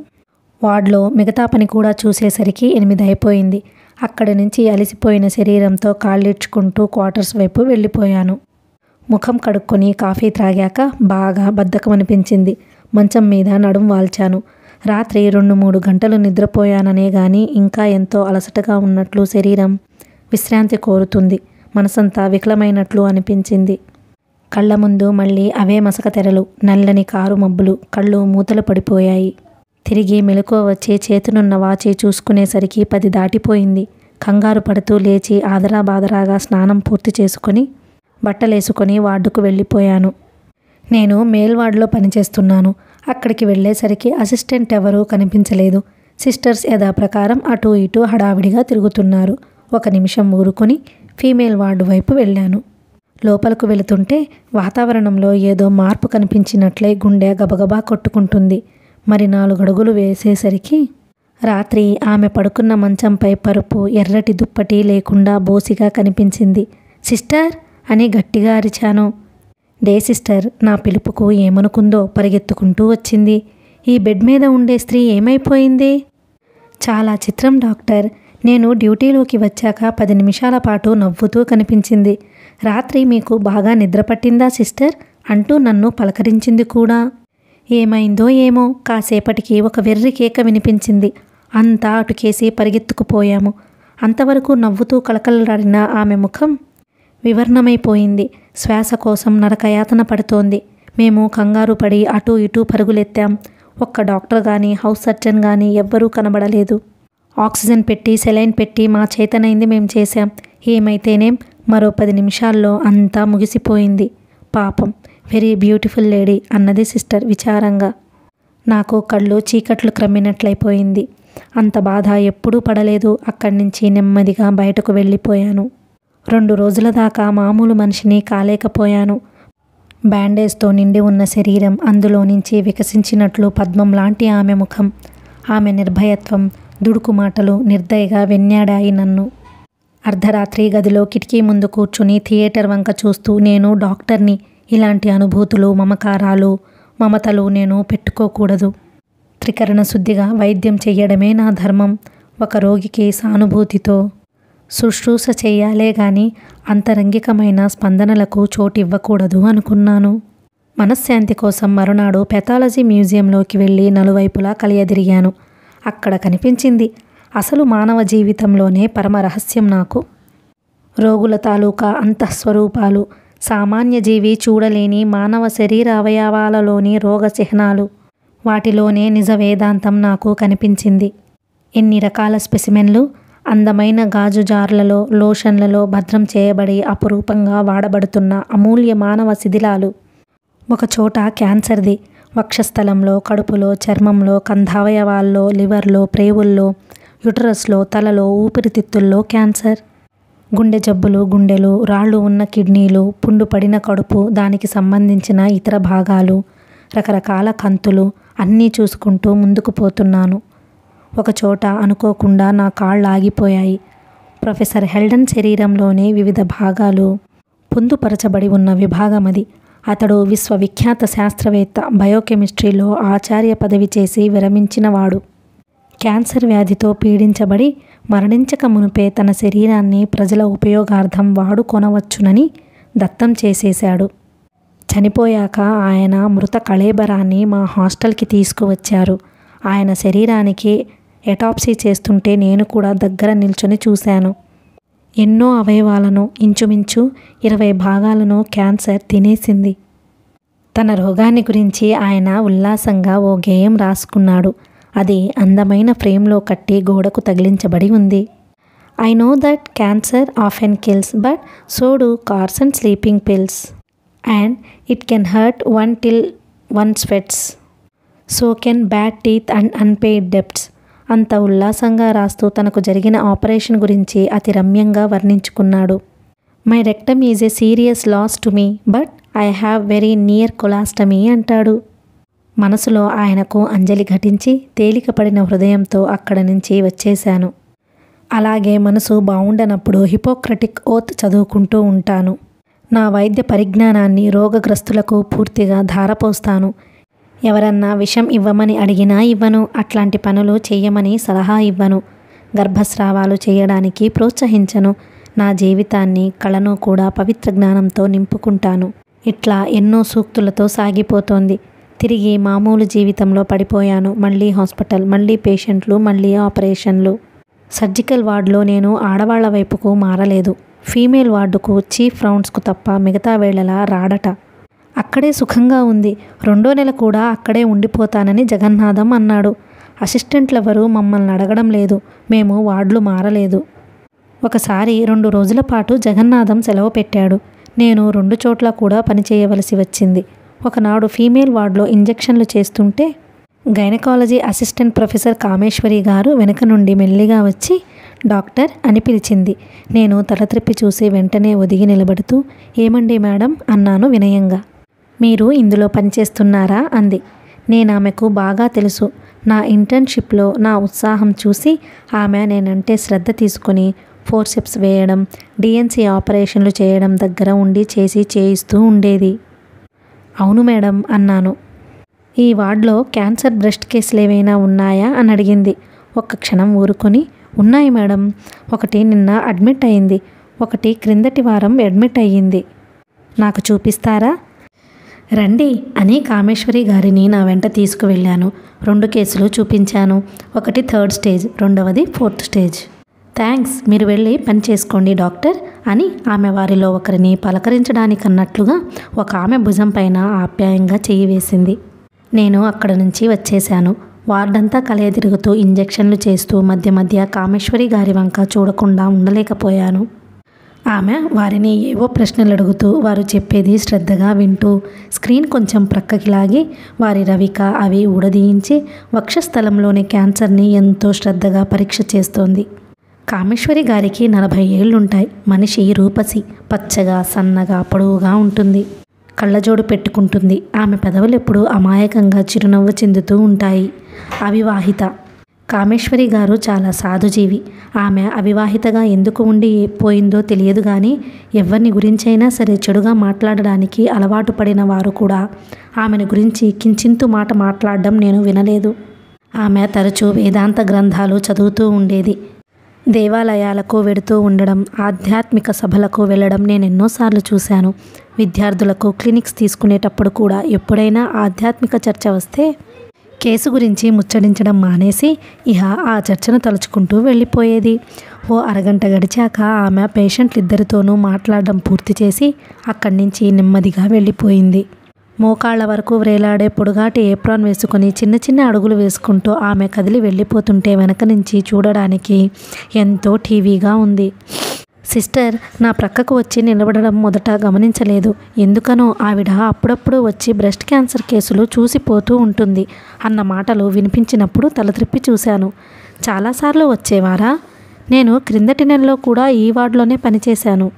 వార్డులో మిగతా పని కూడా చూసేసరికి 8 అయిపోయింది. అక్కడి నుంచి అలసిపోయిన శరీరంతో కాళ్ళీడ్చుకుంటూ క్వార్టర్స్ వైపు వెళ్ళిపోయాను. ముఖం కడుక్కొని కాఫీ త్రాగాక బాగా బద్ధకం అనిపించింది. మంచం మీద నడుం వాల్చాను. రాత్రి 2-3 గంటలు నిద్రపోయాననే గాని ఇంకా ఎంతో అలసటగా ఉన్నట్లు శరీరం విశ్రాంతి కోరుతుంది. మనసంతా వికలమైనట్లు అనిపించింది. కళ్ళ ముందు మళ్ళీ అవే మసక తెరలు, నల్లని కారు మబ్బులు, కళ్ళు మూతలు పడిపోయాయి. తిరిగి మెలకువ వచ్చి చేతునున్న వాచి చూసుకునేసరికి 10 దాటిపోయింది. కంగారు పడుతూ లేచి ఆదరాబాదరాగా స్నానం పూర్తి చేసుకొని బట్టలేసుకొని వార్డుకు వెళ్ళిపోయాను. నేను మెయిల్ వార్డులో పనిచేస్తున్నాను. అక్కడికి వెళ్ళేసరికి అసిస్టెంట్ ఎవరూ కనిపించలేదు. సిస్టర్స్ యథాప్రకారం అటూ ఇటూ హడావిడిగా తిరుగుతున్నారు. 1 నిమిషం ఊరుకొని ఫీమేల్ వార్డు వైపు వెళ్ళాను. లోపలకు వెళుతుంటే వాతావరణంలో ఏదో మార్పు కనిపించినట్లే గుండె గబగబా కొట్టుకుంటుంది. మరి 4 అడుగులు వేసేసరికి రాత్రి ఆమె పడుకున్న మంచంపై పరుపు, ఎర్రటి దుప్పటి లేకుండా బోసిగా కనిపించింది. సిస్టర్ అని గట్టిగా అరిచాను. డే సిస్టర్ నా పిలుపుకు ఏమనుకుందో పరిగెత్తుకుంటూ వచ్చింది. ఈ బెడ్ మీద ఉండే స్త్రీ ఏమైపోయింది? చాలా చిత్రం డాక్టర్. నేను డ్యూటీలోకి వచ్చాక 10 నిమిషాల పాటు నవ్వుతూ కనిపించింది. రాత్రి మీకు బాగా నిద్ర పట్టిందా సిస్టర్ అంటూ నన్ను పలకరించింది కూడా. ఏమైందో ఏమో, కాసేపటికి ఒక వెర్రి కేక వినిపించింది. అంతా అటుకేసి పరిగెత్తుకుపోయాము. అంతవరకు నవ్వుతూ కళకళలాడిన ఆమె ముఖం వివర్ణమైపోయింది. శ్వాస కోసం నరకయాతన పడుతోంది. మేము కంగారు పడి అటూ ఇటూ పరుగులెత్తాం. ఒక్క డాక్టర్ కానీ హౌస్ సర్జన్ కానీ ఎవ్వరూ కనబడలేదు. ఆక్సిజన్ పెట్టి సెలైన్ పెట్టి మా చేతనైంది మేం చేశాం. ఏమైతేనేం మరో 10 నిమిషాల్లో అంతా ముగిసిపోయింది. పాపం, వెరీ బ్యూటిఫుల్ లేడీ అన్నది సిస్టర్ విచారంగా. నాకు కళ్ళు చీకట్లు క్రమ్మినట్లయిపోయింది. అంత బాధ ఎప్పుడూ పడలేదు. అక్కడి నుంచి నెమ్మదిగా బయటకు వెళ్ళిపోయాను. 2 రోజుల దాకా మామూలు మనిషిని కాలేకపోయాను. బ్యాండేజ్తో నిండి ఉన్న శరీరం, అందులో నుంచి వికసించినట్లు పద్మం లాంటి ఆమె ముఖం, ఆమె నిర్భయత్వం, దుడుకు మాటలు నిర్దయగా వెన్యాడాయి నన్ను. అర్ధరాత్రి గదిలో కిటికీ ముందు కూర్చుని థియేటర్ వంక చూస్తూ నేను డాక్టర్ని, ఇలాంటి అనుభూతులు, మమకారాలు, మమతలు నేను పెట్టుకోకూడదు. త్రికరణ శుద్ధిగా వైద్యం చెయ్యడమే నా ధర్మం. ఒక రోగికి సానుభూతితో శుశ్రూష చెయ్యాలే గాని అంతరంగికమైన స్పందనలకు చోటివ్వకూడదు అనుకున్నాను. మనశ్శాంతి కోసం మరునాడు పెథాలజీ మ్యూజియంలోకి వెళ్ళి నలువైపులా కలియదిరిగాను. అక్కడ కనిపించింది అసలు మానవ జీవితంలోనే పరమ రహస్యం నాకు. రోగుల తాలూకా అంతఃస్వరూపాలు, సామాన్య జీవి చూడలేని మానవ శరీర అవయవాలలోని రోగ చిహ్నాలు, వాటిలోనే నిజ వేదాంతం నాకు కనిపించింది. ఎన్ని రకాల స్పెసిమెన్లు అందమైన గాజు జార్లలో, లోషన్లలో భద్రం చేయబడి అపురూపంగా వాడబడుతున్న అమూల్య మానవ శిథిలాలు. ఒకచోట క్యాన్సర్ది, వక్షస్థలంలో, కడుపులో, చర్మంలో, కంధావయవాల్లో, లివర్లో, ప్రేవుల్లో, యుటరస్లో, తలలో, ఊపిరితిత్తుల్లో క్యాన్సర్. గుండె జబ్బులు, గుండెలు, రాళ్ళు ఉన్న కిడ్నీలు, పుండు పడిన కడుపు, దానికి సంబంధించిన ఇతర భాగాలు, రకరకాల కంతులు అన్నీ చూసుకుంటూ ముందుకు పోతున్నాను. ఒకచోట అనుకోకుండా నా కాళ్ళు ఆగిపోయాయి. ప్రొఫెసర్ హెల్డన్ శరీరంలోని వివిధ భాగాలు పొందుపరచబడి ఉన్న విభాగమది. అతడు విశ్వవిఖ్యాత శాస్త్రవేత్త, బయోకెమిస్ట్రీలో ఆచార్య పదవి చేసి విరమించినవాడు. క్యాన్సర్ వ్యాధితో పీడించబడి మరణించక మునుపే తన శరీరాన్ని ప్రజల ఉపయోగార్థం వాడుకొనవచ్చునని దత్తం చేసేశాడు. చనిపోయాక ఆయన మృత కళేబరాన్ని మా హాస్టల్కి తీసుకువచ్చారు. ఆయన శరీరానికి ఎటాప్సీ చేస్తుంటే నేను కూడా దగ్గర నిల్చొని చూశాను. ఎన్నో అవయవాలను, ఇంచుమించు 20 భాగాలను క్యాన్సర్ తినేసింది. తన రోగాన్ని గురించి ఆయన ఉల్లాసంగా ఓ గేయం రాసుకున్నాడు. అది అందమైన ఫ్రేమ్లో కట్టి గోడకు తగిలించబడి ఉంది. I know that cancer often kills, but so do cars and sleeping pills, and it can hurt one till one sweats. So can bad teeth and unpaid debts. అంత ఉల్లాసంగా రాస్తూ తనకు జరిగిన ఆపరేషన్ గురించి అతి రమ్యంగా వర్ణించుకున్నాడు. My rectum is a serious loss to me, but I have very near colostomy అంటాడు. మనసులో ఆయనకు అంజలి ఘటించి తేలికపడిన హృదయంతో అక్కడి నుంచి వచ్చేశాను. అలాగే మనసు బావుండనప్పుడు హిపోక్రటిక్ ఓత్ చదువుకుంటూ ఉంటాను. నా వైద్య పరిజ్ఞానాన్ని రోగగ్రస్తులకు పూర్తిగా ధారపోస్తాను. ఎవరన్నా విషం ఇవ్వమని అడిగినా ఇవ్వను. అట్లాంటి పనులు చెయ్యమని సలహా ఇవ్వను. గర్భస్రావాలు చేయడానికి ప్రోత్సహించను. నా జీవితాన్ని కళను కూడా పవిత్ర జ్ఞానంతో నింపుకుంటాను. ఇట్లా ఎన్నో సూక్తులతో సాగిపోతోంది. తిరిగి మామూలు జీవితంలో పడిపోయాను. మళ్ళీ హాస్పిటల్, మళ్ళీ పేషెంట్లు, మళ్ళీ ఆపరేషన్లు. సర్జికల్ వార్డులో నేను ఆడవాళ్ల వైపుకు మారలేదు. ఫీమేల్ వార్డుకు చీఫ్ రౌండ్స్కు తప్ప మిగతా వేళలా రాడట. అక్కడే సుఖంగా ఉంది. 2వ నెల కూడా అక్కడే ఉండిపోతానని జగన్నాథం అన్నాడు. అసిస్టెంట్లెవరూ మమ్మల్ని అడగడం లేదు. మేము వార్డులు మారలేదు. ఒకసారి 2 రోజుల పాటు జగన్నాథం సెలవు పెట్టాడు. నేను 2 చోట్ల కూడా పనిచేయవలసి వచ్చింది. ఒకనాడు ఫీమేల్ వార్డులో ఇంజెక్షన్లు చేస్తుంటే గైనకాలజీ అసిస్టెంట్ ప్రొఫెసర్ కామేశ్వరి గారు వెనక నుండి మెల్లిగా వచ్చి డాక్టర్ అని పిలిచింది. నేను తల త్రిప్పి చూసి వెంటనే ఒదిగి నిలబడుతూ ఏమండి మేడం అన్నాను వినయంగా. మీరు ఇందులో పనిచేస్తున్నారా అంది. నేనామెకు బాగా తెలుసు. నా ఇంటర్న్షిప్లో నా ఉత్సాహం చూసి ఆమె నేనంటే శ్రద్ధ తీసుకుని ఫోర్సెప్స్ వేయడం, డిఎన్సీ ఆపరేషన్లు చేయడం దగ్గర ఉండి చేయిస్తూ ఉండేది. అవును మేడం అన్నాను. ఈ వార్డులో క్యాన్సర్ బ్రెస్ట్ కేసులు ఏమైనా ఉన్నాయా అని అడిగింది. ఒక్క క్షణం ఊరుకొని ఉన్నాయి మేడం. ఒకటి నిన్న అడ్మిట్ అయింది, ఒకటి క్రిందటి వారం అడ్మిట్ అయ్యింది. నాకు చూపిస్తారా? రండి అని కామేశ్వరి గారిని నా వెంట తీసుకువెళ్ళాను. 2 కేసులు చూపించాను. ఒకటి 3rd స్టేజ్, రెండవది 4th స్టేజ్. థ్యాంక్స్, మీరు వెళ్ళి పని చేసుకోండి డాక్టర్ అని ఆమె వారిలో ఒకరిని పలకరించడానికన్నట్లుగా ఒక ఆమె భుజం పైన ఆప్యాయంగా చెయ్యి వేసింది. నేను అక్కడ నుంచి వచ్చేశాను. వార్డంతా కలయతిరుగుతూ ఇంజెక్షన్లు చేస్తూ మధ్య మధ్య కామేశ్వరి గారి వంక చూడకుండా ఉండలేకపోయాను. ఆమె వారిని ఏవో ప్రశ్నలు అడుగుతూ వారు చెప్పేది శ్రద్ధగా వింటూ స్క్రీన్ కొంచెం ప్రక్కకి లాగి వారి రవిక అవి ఊడదీయించి వక్షస్థలంలోని క్యాన్సర్ని ఎంతో శ్రద్ధగా పరీక్ష చేస్తోంది. కామేశ్వరి గారికి 40 ఏళ్లుంటాయి. మనిషి రూపసి, పచ్చగా సన్నగా పొడవుగా ఉంటుంది. కళ్ళజోడు పెట్టుకుంటుంది. ఆమె పెదవులెప్పుడు అమాయకంగా చిరునవ్వు చెందుతూ ఉంటాయి. అవివాహిత. కామేశ్వరి గారు చాలా సాధుజీవి. ఆమె అవివాహితగా ఎందుకు ఉండి పోయిందో తెలియదు కానీ ఎవరిని గురించైనా సరే చెడుగా మాట్లాడడానికి అలవాటు పడిన వారు కూడా ఆమెను గురించి కించింతు మాట మాట్లాడడం నేను వినలేదు. ఆమె తరచూ వేదాంత గ్రంథాలు చదువుతూ ఉండేది. దేవాలయాలకు వెడుతూ ఉండడం, ఆధ్యాత్మిక సభలకు వెళ్ళడం నేను ఎన్నోసార్లు చూశాను. విద్యార్థులకు క్లినిక్స్ తీసుకునేటప్పుడు కూడా ఎప్పుడైనా ఆధ్యాత్మిక చర్చ వస్తే కేసు గురించి ముచ్చడించడం మానేసి ఇహ ఆ చర్చను తలుచుకుంటూ వెళ్ళిపోయేది. ఓ అరగంట గడిచాక ఆమె పేషెంట్లిద్దరితోనూ మాట్లాడడం పూర్తి చేసి అక్కడి నుంచి నెమ్మదిగా వెళ్ళిపోయింది. మోకాళ్ల వరకు వ్రేలాడే పొడుగాటి ఏప్రాన్ వేసుకొని చిన్న చిన్న అడుగులు వేసుకుంటూ ఆమె కదిలి వెళ్ళిపోతుంటే వెనక నుంచి చూడడానికి ఎంతో టీవీగా ఉంది. సిస్టర్ నా ప్రక్కకు వచ్చి నిలబడడం మొదట గమనించలేదు. ఎందుకనో ఆవిడ అప్పుడప్పుడు వచ్చి బ్రెస్ట్ క్యాన్సర్ కేసులు చూసిపోతూ ఉంటుంది అన్న మాటలు వినిపించినప్పుడు తల త్రిప్పి చూశాను. చాలాసార్లు వచ్చేవారా? నేను క్రిందటి నెలలో కూడా ఈ వార్డులోనే పనిచేశాను.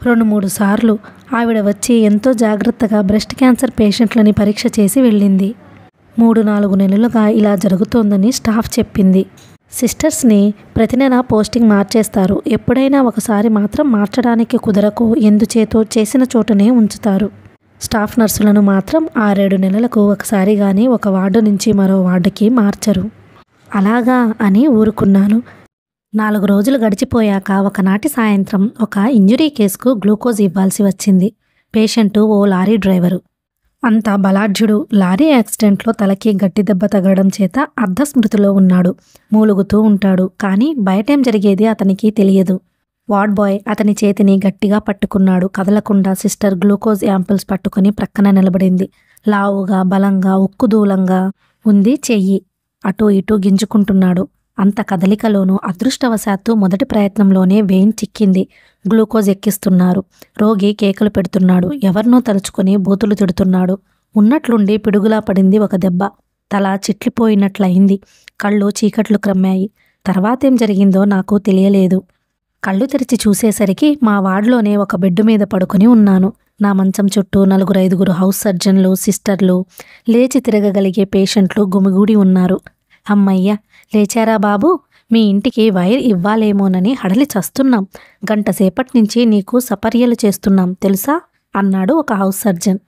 2-3 సార్లు ఆవిడ వచ్చి ఎంతో జాగ్రత్తగా బ్రెస్ట్ క్యాన్సర్ పేషెంట్లని పరీక్ష చేసి వెళ్ళింది. 3-4 నెలలుగా ఇలా జరుగుతోందని స్టాఫ్ చెప్పింది. సిస్టర్స్ని ప్రతి నెల పోస్టింగ్ మార్చేస్తారు. ఎప్పుడైనా ఒకసారి మాత్రం మార్చడానికి కుదరకు ఎందుచేతో చేసిన చోటనే ఉంచుతారు. స్టాఫ్ నర్సులను మాత్రం 6-7 నెలలకు ఒకసారి కానీ ఒక వార్డు నుంచి మరో వార్డుకి మార్చరు. అలాగా అని ఊరుకున్నాను. 4 రోజులు గడిచిపోయాక ఒకనాటి సాయంత్రం ఒక ఇంజురీ కేసుకు గ్లూకోజ్ ఇవ్వాల్సి వచ్చింది. పేషెంటు ఓ లారీ డ్రైవరు. అంత బలాఢ్యుడు. లారీ యాక్సిడెంట్లో తలకి గట్టి దెబ్బ తగలడం చేత అర్ధస్మృతిలో ఉన్నాడు. మూలుగుతూ ఉంటాడు. కానీ బయటేం జరిగేది అతనికి తెలియదు. వార్డ్ బాయ్ అతని చేతిని గట్టిగా పట్టుకున్నాడు. కదలకుండా సిస్టర్ గ్లూకోజ్ యాంపిల్స్ పట్టుకుని ప్రక్కన నిలబడింది. లావుగా, బలంగా, ఉక్కుదూలంగా ఉంది చెయ్యి. అటూ ఇటూ గింజుకుంటున్నాడు. అంత కదలికలోనూ అదృష్టవశాత్తు మొదటి ప్రయత్నంలోనే వెయిన్ చిక్కింది. గ్లూకోజ్ ఎక్కిస్తున్నారు. రోగి కేకలు పెడుతున్నాడు. ఎవరినో తలుచుకొని బూతులు తిడుతున్నాడు. ఉన్నట్లుండి పిడుగులా పడింది ఒక దెబ్బ. తల చిట్లిపోయినట్లయింది. కళ్ళు చీకట్లు క్రమ్మాయి. తర్వాతేం జరిగిందో నాకు తెలియలేదు. కళ్ళు తెరిచి చూసేసరికి మా వార్డులోనే ఒక బెడ్డు మీద పడుకుని ఉన్నాను. నా మంచం చుట్టూ 4-5 హౌస్ సర్జన్లు, సిస్టర్లు, లేచి తిరగగలిగే పేషెంట్లు గుమిగూడి ఉన్నారు. అమ్మయ్య, లేచారా బాబు? మీ ఇంటికి వైర్ ఇవ్వాలేమోనని హడలి చస్తున్నాం. గంటసేపటి నుంచి నీకు సపర్యలు చేస్తున్నాం తెలుసా అన్నాడు ఒక హౌస్ సర్జన్.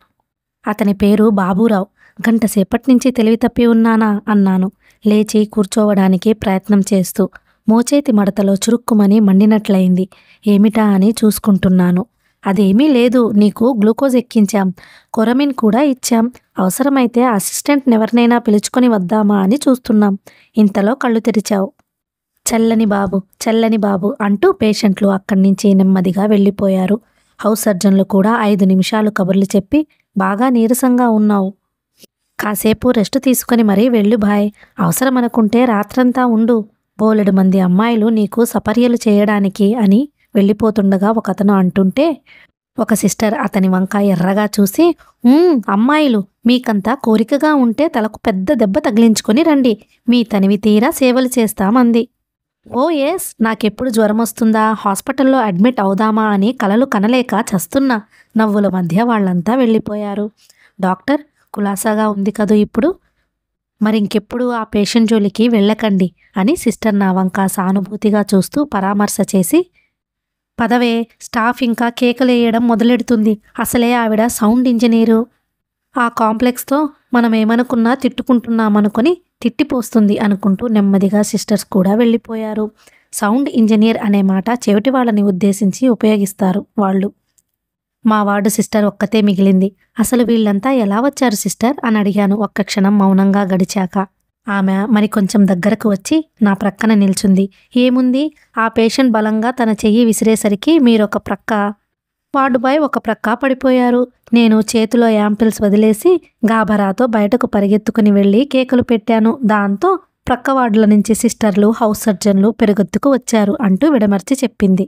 అతని పేరు బాబూరావు. గంటసేపటి నుంచి తెలివి తప్పి ఉన్నానా అన్నాను, లేచి కూర్చోవడానికి ప్రయత్నం చేస్తూ. మోచేతి మడతలో చురుక్కుమని మండినట్లయింది. ఏమిటా అని చూసుకుంటున్నాను. అదేమీ లేదు, నీకు గ్లూకోజ్ ఎక్కించాం, కొరమిన్ కూడా ఇచ్చాం. అవసరమైతే అసిస్టెంట్నెవరినైనా పిలుచుకొని వద్దామా అని చూస్తున్నాం. ఇంతలో కళ్ళు తెరిచావు. చల్లని బాబు, చల్లని బాబు అంటూ పేషెంట్లు అక్కడి నుంచి నెమ్మదిగా వెళ్ళిపోయారు. హౌస్ సర్జన్లు కూడా 5 నిమిషాలు కబుర్లు చెప్పి, బాగా నీరసంగా ఉన్నావు, కాసేపు రెస్ట్ తీసుకొని మరీ వెళ్ళు భాయ్, అవసరమనుకుంటే రాత్రంతా ఉండు, బోలెడు మంది అమ్మాయిలు నీకు సపర్యలు చేయడానికి అని వెళ్ళిపోతుండగా ఒకతను అంటుంటే, ఒక సిస్టర్ అతని వంక ఎర్రగా చూసి, అమ్మాయిలు మీకంతా కోరికగా ఉంటే తలకు పెద్ద దెబ్బ తగిలించుకొని రండి, మీ తనివి తీరా సేవలు చేస్తామంది. ఓ ఎస్, నాకెప్పుడు జ్వరం వస్తుందా, హాస్పిటల్లో అడ్మిట్ అవుదామా అని కలలు కనలేక చస్తున్నా. నవ్వుల మధ్య వాళ్ళంతా వెళ్ళిపోయారు. డాక్టర్, కులాసాగా ఉంది కదూ ఇప్పుడు, మరింకెప్పుడు ఆ పేషెంట్ జోలికి వెళ్ళకండి అని సిస్టర్ నా వంక సానుభూతిగా చూస్తూ పరామర్శ చేసి, పదవే, స్టాఫ్ ఇంకా కేకలేయడం మొదలెడుతుంది. అసలే ఆవిడ సౌండ్ ఇంజనీరు. ఆ కాంప్లెక్స్తో మనం ఏమనుకున్నా తిట్టుకుంటున్నామనుకొని తిట్టిపోస్తుంది అనుకుంటూ నెమ్మదిగా సిస్టర్స్ కూడా వెళ్ళిపోయారు. సౌండ్ ఇంజనీర్ అనే మాట చెవిటి వాళ్ళని ఉద్దేశించి ఉపయోగిస్తారు వాళ్ళు. మా వార్డు సిస్టర్ ఒక్కతే మిగిలింది. అసలు వీళ్ళంతా ఎలా వచ్చారు సిస్టర్ అని అడిగాను ఒక్క క్షణం మౌనంగా గడిచాక. ఆమె మరి కొంచెం దగ్గరకు వచ్చి నా ప్రక్కన నిల్చుంది. ఏముంది, ఆ పేషెంట్ బలంగా తన చెయ్యి విసిరేసరికి మీరొక ప్రక్క, వార్డు బాయ్ ఒక ప్రక్క పడిపోయారు. నేను చేతిలో యాంపిల్స్ వదిలేసి గాభరాతో బయటకు పరిగెత్తుకుని వెళ్ళి కేకలు పెట్టాను. దాంతో ప్రక్క వార్డుల నుంచి సిస్టర్లు, హౌస్ సర్జన్లు పెరుగెత్తుకు వచ్చారు అంటూ విడమర్చి చెప్పింది.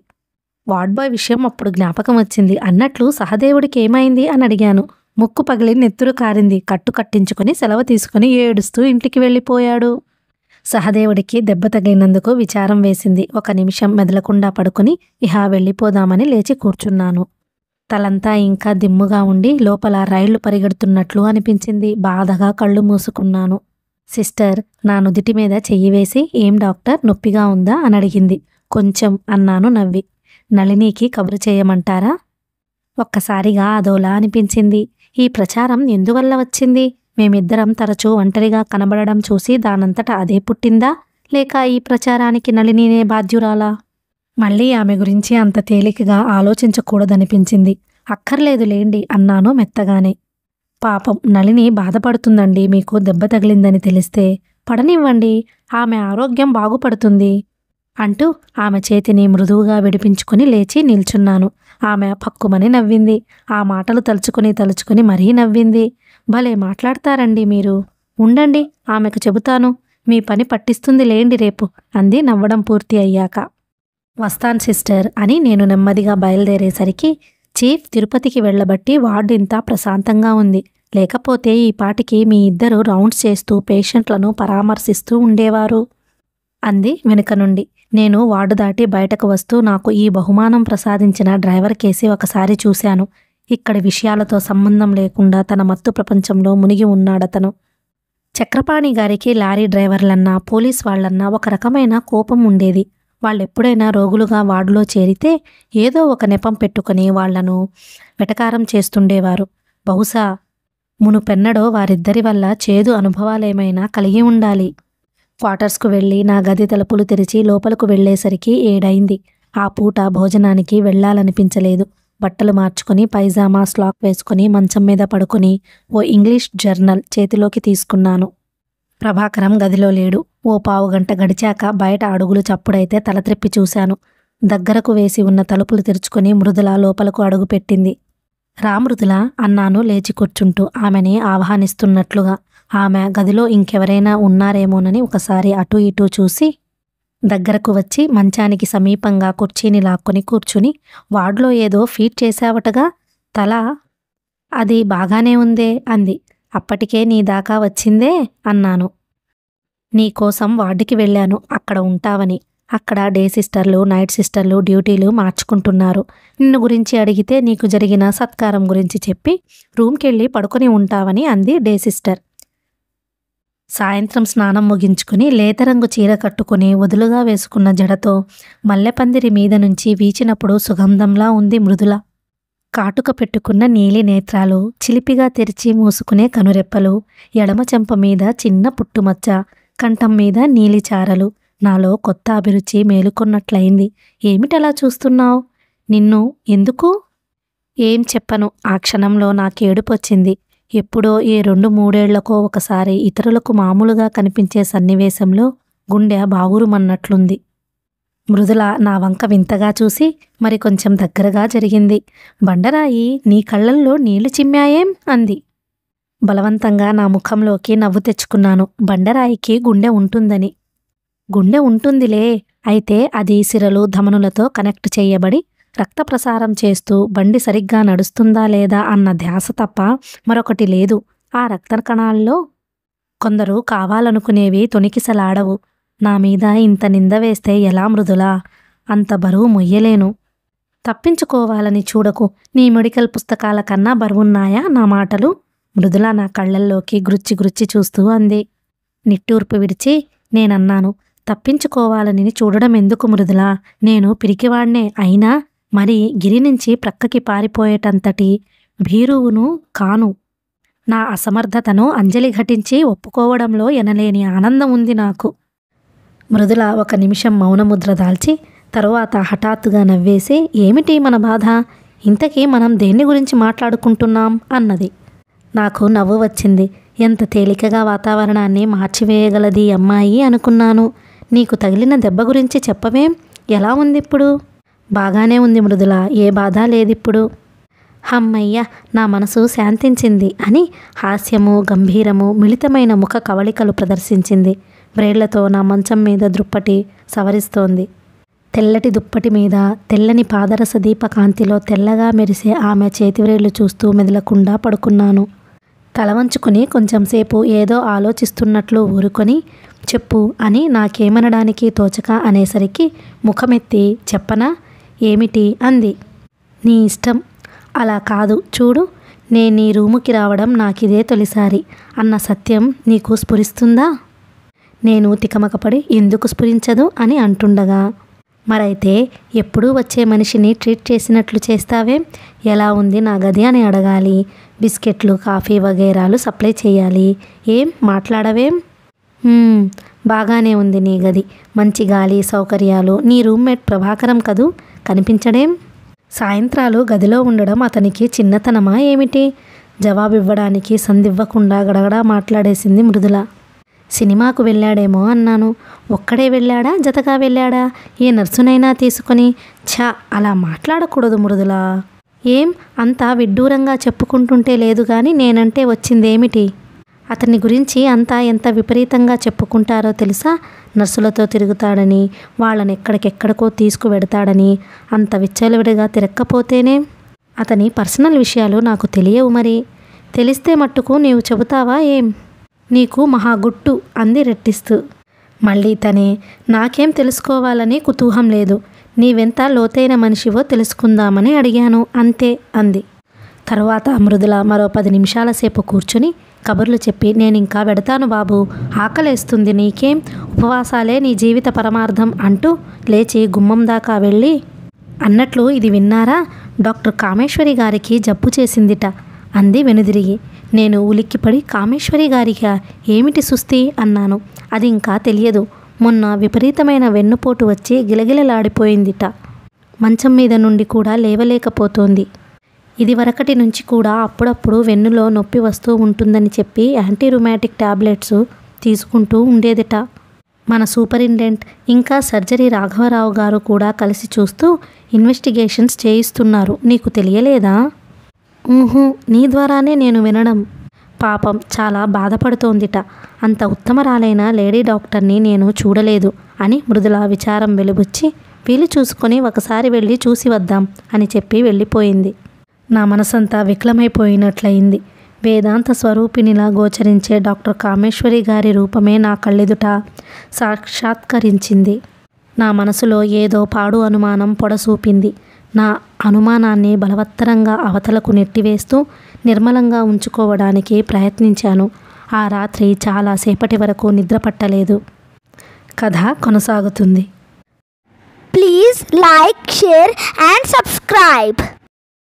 వార్డ్ బాయ్ విషయం అప్పుడు జ్ఞాపకం వచ్చింది. అన్నట్లు సహదేవుడికి ఏమైంది అని అడిగాను. ముక్కు పగిలి నెత్తురు కారింది. కట్టు కట్టించుకుని సెలవు తీసుకుని ఏడుస్తూ ఇంటికి వెళ్ళిపోయాడు. సహదేవుడికి దెబ్బ తగిలినందుకు విచారం వేసింది. 1 నిమిషం మెదలకుండా పడుకుని ఇహ వెళ్ళిపోదామని లేచి కూర్చున్నాను. తలంతా ఇంకా దిమ్ముగా ఉండి లోపల రైళ్లు పరిగెడుతున్నట్లు అనిపించింది. బాధగా కళ్ళు మూసుకున్నాను. సిస్టర్ నా నుదిటి మీద చెయ్యి వేసి, ఏం డాక్టర్, నొప్పిగా ఉందా అని అడిగింది. కొంచెం అన్నాను నవ్వి. నళినికి కబురు చేయమంటారా? ఒక్కసారిగా అదోలా అనిపించింది. ఈ ప్రచారం ఎందువల్ల వచ్చింది? మేమిద్దరం తరచూ ఒంటరిగా కనబడడం చూసి దానంతట అదే పుట్టిందా, లేక ఈ ప్రచారానికి నళినినే బాధ్యురాలా? మళ్ళీ ఆమె గురించి అంత తేలికగా ఆలోచించకూడదనిపించింది. అక్కర్లేదులేండి అన్నాను మెత్తగానే. పాపం నళిని బాధపడుతుందండి, మీకు దెబ్బ తగిలిందని తెలిస్తే. పడనివ్వండి, ఆమె ఆరోగ్యం బాగుపడుతుంది అంటూ ఆమె చేతిని మృదువుగా విడిపించుకుని లేచి నిల్చున్నాను. ఆమె పక్కుమని నవ్వింది. ఆ మాటలు తలుచుకుని మరీ నవ్వింది. భలే మాట్లాడతారండి మీరు. ఉండండి, ఆమెకు చెబుతాను, మీ పని పట్టిస్తుంది లేండి రేపు అంది నవ్వడం పూర్తి అయ్యాక. వస్తాన్ సిస్టర్ అని నేను నెమ్మదిగా బయలుదేరేసరికి చీఫ్ తిరుపతికి వెళ్ళబట్టి వార్డు ఇంత ప్రశాంతంగా ఉంది. లేకపోతే ఈ పాటికి మీ ఇద్దరు రౌండ్స్ చేస్తూ పేషెంట్లను పరామర్శిస్తూ ఉండేవారు అంది వెనుక నుండి. నేను వార్డు దాటి బయటకు వస్తూ నాకు ఈ బహుమానం ప్రసాదించిన డ్రైవర్ కేసి ఒకసారి చూశాను. ఇక్కడి విషయాలతో సంబంధం లేకుండా తన మత్తు ప్రపంచంలో మునిగి ఉన్నాడతను. చక్రపాణి గారికి లారీ డ్రైవర్లన్నా పోలీస్ వాళ్లన్నా ఒక రకమైన కోపం ఉండేది. వాళ్ళెప్పుడైనా రోగులుగా వార్డులో చేరితే ఏదో ఒక నెపం పెట్టుకుని వాళ్లను వెటకారం చేస్తుండేవారు. బహుశా మునుపెన్నడో వారిద్దరి వల్ల చేదు అనుభవాలేమైనా కలిగి ఉండాలి. క్వార్టర్స్కు వెళ్ళి నా గది తలుపులు తెరిచి లోపలకు వెళ్లేసరికి 7 అయింది. ఆ పూట భోజనానికి వెళ్లాలనిపించలేదు. బట్టలు మార్చుకుని పైజామా స్లాక్ వేసుకుని మంచం మీద పడుకుని ఓ ఇంగ్లీష్ జర్నల్ చేతిలోకి తీసుకున్నాను. ప్రభాకరం గదిలో లేడు. ఓ పావుగంట గడిచాక బయట అడుగులు చప్పుడైతే తల త్రిప్పి చూశాను. దగ్గరకు వేసి ఉన్న తలుపులు తెరుచుకుని మృదుల లోపలకు అడుగుపెట్టింది. రా మృదుల అన్నాను లేచి కూర్చుంటూ ఆమెని ఆహ్వానిస్తున్నట్లుగా. ఆమె గదిలో ఇంకెవరైనా ఉన్నారేమోనని ఒకసారి అటూ ఇటూ చూసి దగ్గరకు వచ్చి మంచానికి సమీపంగా కుర్చీని లాక్కొని కూర్చుని, వార్డులో ఏదో ఫీట్ చేశావటగా తల, అది బాగానే ఉందే అంది. అప్పటికే నీ దాకా వచ్చిందే అన్నాను. నీకోసం వార్డుకి వెళ్ళాను అక్కడ ఉంటావని. అక్కడ డే సిస్టర్లు, నైట్ సిస్టర్లు డ్యూటీలు మార్చుకుంటున్నారు. నిన్ను గురించి అడిగితే నీకు జరిగిన సత్కారం గురించి చెప్పి రూమ్కెళ్ళి పడుకొని ఉంటావని అంది డే సిస్టర్. సాయంత్రం స్నానం ముగించుకుని లేతరంగు చీర కట్టుకుని వదులుగా వేసుకున్న జడతో మల్లెపందిరి మీద నుంచి వీచినప్పుడు సుగంధంలా ఉంది మృదుల. కాటుక పెట్టుకున్న నీలి నేత్రాలు, చిలిపిగా తెరిచి మూసుకునే కనురెప్పలు, ఎడమ చెంప మీద చిన్న పుట్టుమచ్చ, కంఠం మీద నీలి చారలు. నాలో కొత్త అభిరుచి మేలుకొన్నట్లయింది. ఏమిటలా చూస్తున్నావు? నిన్ను ఎందుకు? ఏం చెప్పను. ఆ క్షణంలో నాకేడుపొచ్చింది. ఎప్పుడో ఏ 2-3 ఏళ్లకో ఒకసారి ఇతరులకు మామూలుగా కనిపించే సన్నివేశంలో గుండె బావురుమన్నట్లుంది. మృదుల నా వంక వింతగా చూసి మరికొంచెం దగ్గరగా జరిగింది. బండరాయి, నీ కళ్ళల్లో నీళ్లు చిమ్మాయేం అంది. బలవంతంగా నా ముఖంలోకి నవ్వు తెచ్చుకున్నాను. బండరాయికి గుండె ఉంటుందని. గుండె ఉంటుందిలే, అయితే అది సిరలు, ధమనులతో కనెక్ట్ చేయబడి రక్త ప్రసారం చేస్తూ బండి సరిగ్గా నడుస్తుందా లేదా అన్న ధ్యాస తప్ప మరొకటి లేదు. ఆ రక్త కణాల్లో కొందరు కావాలనుకునేవి తొణికిసలాడవు. నా మీద ఇంత నింద వేస్తే ఎలా మృదులా? అంత బరువు మొయ్యలేను. తప్పించుకోవాలని చూడకు. నీ మెడికల్ పుస్తకాల కన్నా బరువున్నాయా నా మాటలు? మృదుల నా కళ్ళల్లోకి గుచ్చి గుచ్చి చూస్తూ అంది. నిట్టూర్పు విడిచి నేనన్నాను, తప్పించుకోవాలని చూడడం ఎందుకు మృదులా? నేను పిరికివాణ్ణే అయినా మరి గిరి నుంచి ప్రక్కకి పారిపోయేటంతటి భీరువును కాను. నా అసమర్థతను అంజలి ఘటించి ఒప్పుకోవడంలో ఎనలేని ఆనందం ఉంది నాకు. మృదుల 1 నిమిషం మౌనముద్ర దాల్చి తరువాత హఠాత్తుగా నవ్వేసి, ఏమిటి మన బాధ? ఇంతకీ మనం దేన్ని గురించి మాట్లాడుకుంటున్నాం అన్నది. నాకు నవ్వు వచ్చింది. ఎంత తేలికగా వాతావరణాన్ని మార్చివేయగలది అమ్మాయి అనుకున్నాను. నీకు తగిలిన దెబ్బ గురించి చెప్పవేం? ఎలా ఉందిప్పుడు? బాగానే ఉంది మృదుల, ఏ బాధ లేదిప్పుడు. హమ్మయ్య, నా మనసు శాంతించింది అని హాస్యము, గంభీరము మిళితమైన ముఖ కవళికలు ప్రదర్శించింది. బ్రేళ్లతో నా మంచం మీద దుప్పటి సవరిస్తోంది. తెల్లటి దుప్పటి మీద తెల్లని పాదరస దీపకాంతిలో తెల్లగా మెరిసే ఆమె చేతివ్రేళ్లు చూస్తూ మెదలకుండా పడుకున్నాను. తల వంచుకుని కొంచెంసేపు ఏదో ఆలోచిస్తున్నట్లు ఊరుకొని, చెప్పు అని నాకేమనడానికి తోచక అనేసరికి ముఖమెత్తి, చెప్పనా? ఏమిటి అంది. నీ ఇష్టం. అలా కాదు, చూడు, నేను నీ రూముకి రావడం నాకిదే తొలిసారి అన్న సత్యం నీకు స్ఫురిస్తుందా? నేను తికమకపడి ఎందుకు స్ఫురించదు అని అంటుండగా, మరైతే ఎప్పుడూ వచ్చే మనిషిని ట్రీట్ చేసినట్లు చేస్తావేం? ఎలా ఉంది నా గది అని అడగాలి. బిస్కెట్లు, కాఫీ వగైరాలు సప్లై చేయాలి. ఏం మాట్లాడవేం? బాగానే ఉంది నీ గది. మంచి గాలి, సౌకర్యాలు. నీ రూమ్మేట్ ప్రభాకరం కదూ, కనిపించడేం? సాయంత్రాలు గదిలో ఉండడం అతనికి చిన్నతనమా ఏమిటి? జవాబివ్వడానికి సందివ్వకుండా గడగడా మాట్లాడేసింది మృదుల. సినిమాకు వెళ్ళాడేమో అన్నాను. ఒక్కడే వెళ్ళాడా, జతగా వెళ్ళాడా? ఏ నర్సునైనా తీసుకొని? ఛా, అలా మాట్లాడకూడదు మృదుల. ఏం అంతా విడ్డూరంగా చెప్పుకుంటుంటే లేదు కానీ నేనంటే వచ్చిందేమిటి? అతని గురించి అంతా ఎంత విపరీతంగా చెప్పుకుంటారో తెలుసా? నర్సులతో తిరుగుతాడని, వాళ్ళని ఎక్కడికెక్కడికో తీసుకువెడతాడని. అంత విచ్చలవిడిగా తిరక్కపోతేనే? అతని పర్సనల్ విషయాలు నాకు తెలియవు మరి. తెలిస్తే మట్టుకు నీవు చెబుతావా ఏం? నీకు మహాగుట్టు అంది రెట్టిస్తూ. మళ్ళీ తనే, నాకేం తెలుసుకోవాలని కుతూహం లేదు. నీవెంత లోతైన మనిషివో తెలుసుకుందామని అడిగాను అంతే అంది. తరువాత మృదుల మరో 10 నిమిషాల సేపు కూర్చుని కబుర్లు చెప్పి, నేనింకా వెడతాను బాబు, ఆకలేస్తుంది. నీకేం? ఉపవాసాలే నీ జీవిత పరమార్థం అంటూ లేచి గుమ్మం దాకా వెళ్ళి, అన్నట్లు ఇది విన్నారా? డాక్టర్ కామేశ్వరి గారికి జబ్బు చేసిందిట అంది వెనుదిరిగి. నేను ఉలిక్కిపడి, కామేశ్వరి గారికా? ఏమిటి సుస్థి అన్నాను. అది ఇంకా తెలియదు. మొన్న విపరీతమైన వెన్నుపోటు వచ్చి గిలగిలలాడిపోయిందిట. మంచం మీద నుండి కూడా లేవలేకపోతోంది. ఇదివరకటి నుంచి కూడా అప్పుడప్పుడు వెన్నులో నొప్పి వస్తూ ఉంటుందని చెప్పి యాంటీ రుమాటిక్ టాబ్లెట్స్ తీసుకుంటూ ఉండేదిట. మన సూపరింటెండెంట్ ఇంకా సర్జరీ రాఘవరావు గారు కూడా కలిసి చూస్తూ ఇన్వెస్టిగేషన్స్ చేయిస్తున్నారు. నీకు తెలియలేదా? నీ ద్వారానే నేను వినడం. పాపం చాలా బాధపడుతోందిట. అంత ఉత్తమరాలైన లేడీ డాక్టర్ని నేను చూడలేదు అని మృదుల విచారం వెలుబుచ్చి, వీలు చూసుకొని ఒకసారి వెళ్ళి చూసి వద్దాం అని చెప్పి వెళ్ళిపోయింది. నా మనసంతా వికలమైపోయినట్లయింది. వేదాంత స్వరూపిణిలా గోచరించే డాక్టర్ కామేశ్వరి గారి రూపమే నా కళ్ళెదుట సాక్షాత్కరించింది. నా మనసులో ఏదో పాడు అనుమానం పొడసూపింది. నా అనుమానాన్ని బలవత్తరంగా అవతలకు నెట్టివేస్తూ నిర్మలంగా ఉంచుకోవడానికి ప్రయత్నించాను. ఆ రాత్రి చాలాసేపటి వరకు నిద్ర పట్టలేదు. కథ కొనసాగుతుంది. Please like, share and subscribe.